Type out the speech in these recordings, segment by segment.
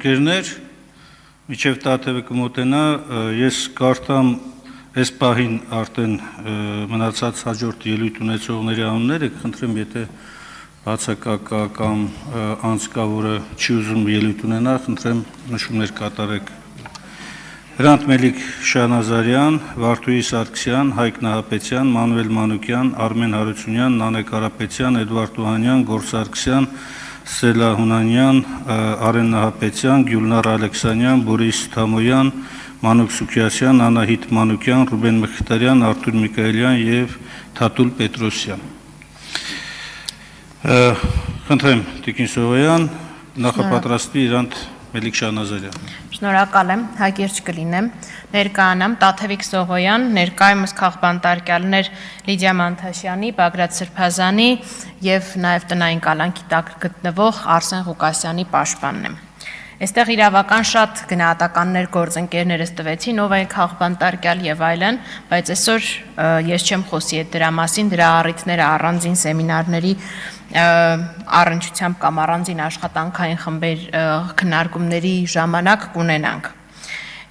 ընկերներ, միջև Տաթևը կմոտենա, ես կարդամ այս պահին արդեն մնացած հաջորդ ելույթ ունեցողների անունները, կխնդրեմ, եթե բացակա կամ անձ կա, որը չի ուզում ելույթ ունենա, խնդրեմ նշումներ կատարեք։ Հրանտ Մելիք Շահնազարյան, Վարդուհի Սարգսյան, Հայկ Նահապետյան, Մանուել Մանուկյան, Արմեն Հարությունյան, Նանե Կարապետյան, Էդվարդ Օհանյան, Գոր Սարգսյան, Սելա Հունանյան, Արեն Նահապետյան, Գյուլնար Ալեքսանյան, Բորիս Թամոյան, Մանուկ Սուքիասյան, Անահիտ Մանուկյան, Ռուբեն Մխիթարյան, Արթուր Միքայելյան և Թաթուլ Պետրոսյան։ Խնդրեմ Տիկին Սողոյան, նախապատրաստվի Հրանտ Մելիք Շահնազարյան։ Շնորհակալ եմ, հակիրճ կլինեմ, ներկայանամ Տաթևիկ Սողոյան, ներկայումս քաղբանտարկյալներ Լիդիա Մանթաշյանի, Բագրատ Սրբազանի և նաև տնային կալանքի տակ գտնվող Արսեն Ղուկասյանի պաշտպանն եմ։ Այստեղ իրավական շատ գնահատականներ գործընկերներս տվեցին, ով է քաղբանտարկյալ եւ այլն, բայց այսօր ես չեմ խոսի այդ դրա մասին, դրա առիթները առանձին սեմինարների առնչությամբ կամ առանձին աշխատանքային խմբեր քննարկումների ժամանակ կունենանք։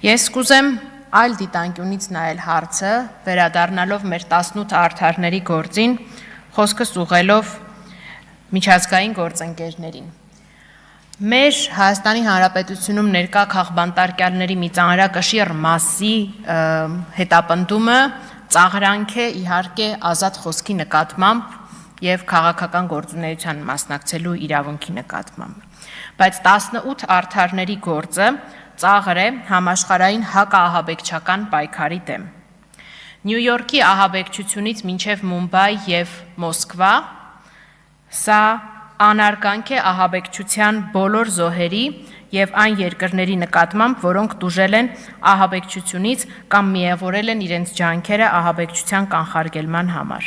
Ես կուզեմ այլ դիտանկյունից նայել հարցը, վերադառնալով մեր 18 արդարների գործին, խոսքս ուղղելով միջազգային գործընկերներին։ Մեր Հայաստանի Հանրապետությունում ներկա քաղբանտարկյալների մի ծանրակշիռ մասի հետապնդումը ծաղրանք է իհարկե ազատ խոսքի նկատմամբ և քաղաքական գործունեության մասնակցելու իրավունքի նկատմամբ։ Բայց 18 արդարների գործը ծաղր է համաշխարհային հակաահաբեկչական պայքարի դեմ։ Նյու Յորքի ահաբեկչությունից մինչև Մումբայ և Մոսկվա, սա անարգանք է ահաբեկչության բոլոր զոհերի և այն երկրների նկատմամբ, որոնք տուժել են ահաբեկչությունից կամ միավորել են իրենց ջանքերը ահաբեկչության կանխարգելման համար։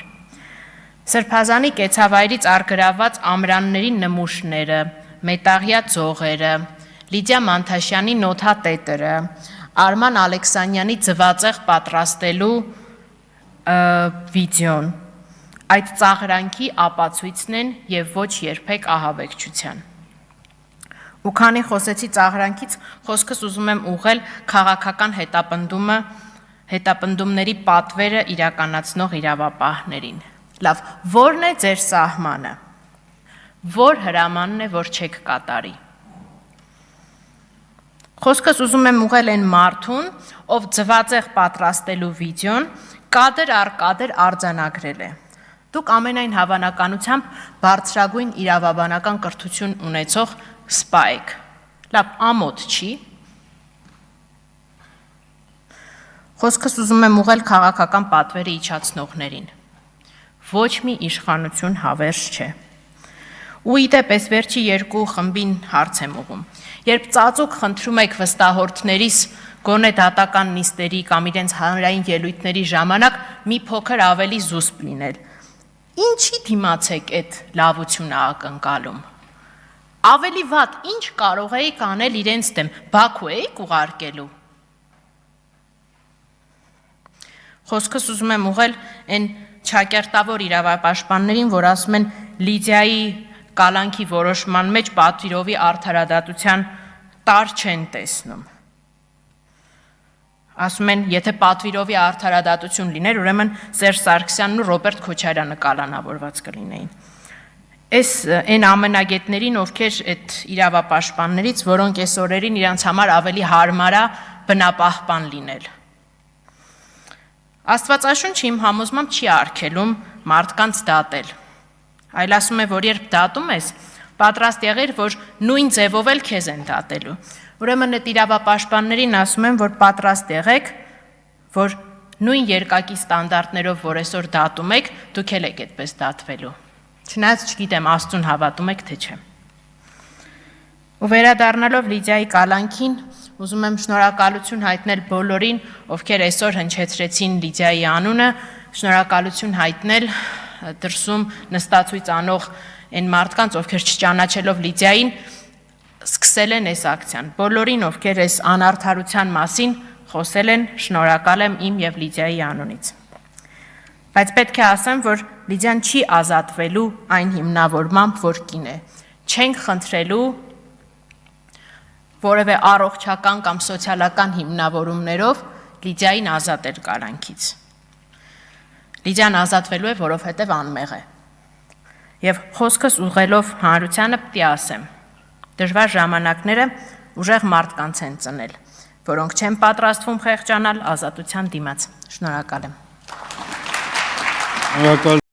Սրբազանի կեցավայրից առգրավված ամրանների նմուշները, մետաղյա ծողերը, Լիդիա Մանթաշյանի նոթատետրը, Արման Ալեքսանյանի ձվածեղ պատրաստելու վիդեոն, այդ ծաղրանքի ապացույցն են և ոչ երբեք ահաբեկչության։ Ու քանի խոսեցի ծաղրանքից, խոսքս ուզում եմ ուղղել քաղաքական հետապնդումների պատվերը իրականացնող իրավապահներին։ Լավ, որն է ձեր սահմանը, որ հրամանն է, որ չեք կատարի։ Խոսքս ուզում եմ ուղղել այն մարդուն, ով ձվածեղ պատրաստելու վիդեոն կադր առ կադր արձանագրել է։ Դուք ամենայն հավանականությամբ բարձրագույն իրավաբանական կրթություն ունեցող սպա եք։ Լավ, ամոթ չի։ Խոսքս ուզում եմ ուղղել քաղաքական պատվերը իջացնողներին։ Ոչ մի իշխանություն հավերժ չէ։ Ու իդեպ այս վերջի երկու խմբին հարց եմ ուղղում։ Երբ ծածուկ խնդրում եք վստահորդներիս գոնե դատական նիստերի կամ իրենց հանրային ելույթների ժամանակ մի փոքր ավելի զուսպ լինել, ինչի դիմացեք այդ լավությունը ակնկալում։ Ավելի վատ, ինչ կարող էիք անել իրենց դեմ, Բաքու էիք ուղարկելու։ Խոսքս ուզում եմ ուղղել այն չակերտավոր իրավապաշտպաններին, որ ասում են Լիդիայի կալանքի որոշման մեջ պատվիրովի արդարադատության տար չեն տեսնում։ Ասում են, եթե պատվիրովի արդարադատություն լիներ, ուրեմն Սերժ Սարգսյանն ու Ռոբերտ Քոչարյանը կալանավորված կլինեին։ Այս այն ամենագետներին, ովքեր այդ իրավապաշտպաններից, որոնք այս օրերին իրանց համար ավելի հարմար է բնապահպան լինել։ Աստվածաշունչը իմ համոզմամբ չի արգելում մարդկանց դատել, այլ ասում է, որ երբ դատում ես, պատրաստ եղիր, որ նույն ձևով էլ քեզ են դատելու։ Ուրեմն այդ իրավապաշտպաններին ասում եմ, որ պատրաստ եղեք, որ նույն երկակի ստանդարտներով, որ այսօր դատում եք, դուք էլ եք այդպես դատվելու։ Չնայած չգիտեմ, Աստծուն հավատում եք, թե չէ։ Ու վերադառնալով Լիդիայի կալանքին, ուզում եմ շնորհակալություն հայտնել բոլորին, ովքեր այսօր հնչեցրեցին Լիդիայի անունը, շնորհակալություն հայտնել դրսում նստածույց անող այն մարդկանց, ովքեր չճանաչելով Լիդիային, սկսել են այս ակցիան։ Բոլորին, ովքեր այս անարդարության մասին խոսել են, շնորհակալ եմ իմ և Լիդիայի անունից։ Բայց պետք է ասեմ, որ Լիդիան չի ազատվելու այն հիմնավորմամբ, որ կին է։ Չենք խնդրելու որևէ առողջական կամ սոցիալական հիմնավորումներով Լիդիային ազատել կալանքից։ Լիդիան ազատվելու է, որովհետև անմեղ է։ Եվ խոսքս ուղղելով հանրությանը պիտի ասեմ. դժվար ժամանակները ուժեղ մարդկանց են ծնել, որոնք չեն պատրաստվում խեղճանալ ազատության դիմաց։ Շնորհակալ եմ։ Շնորհակալ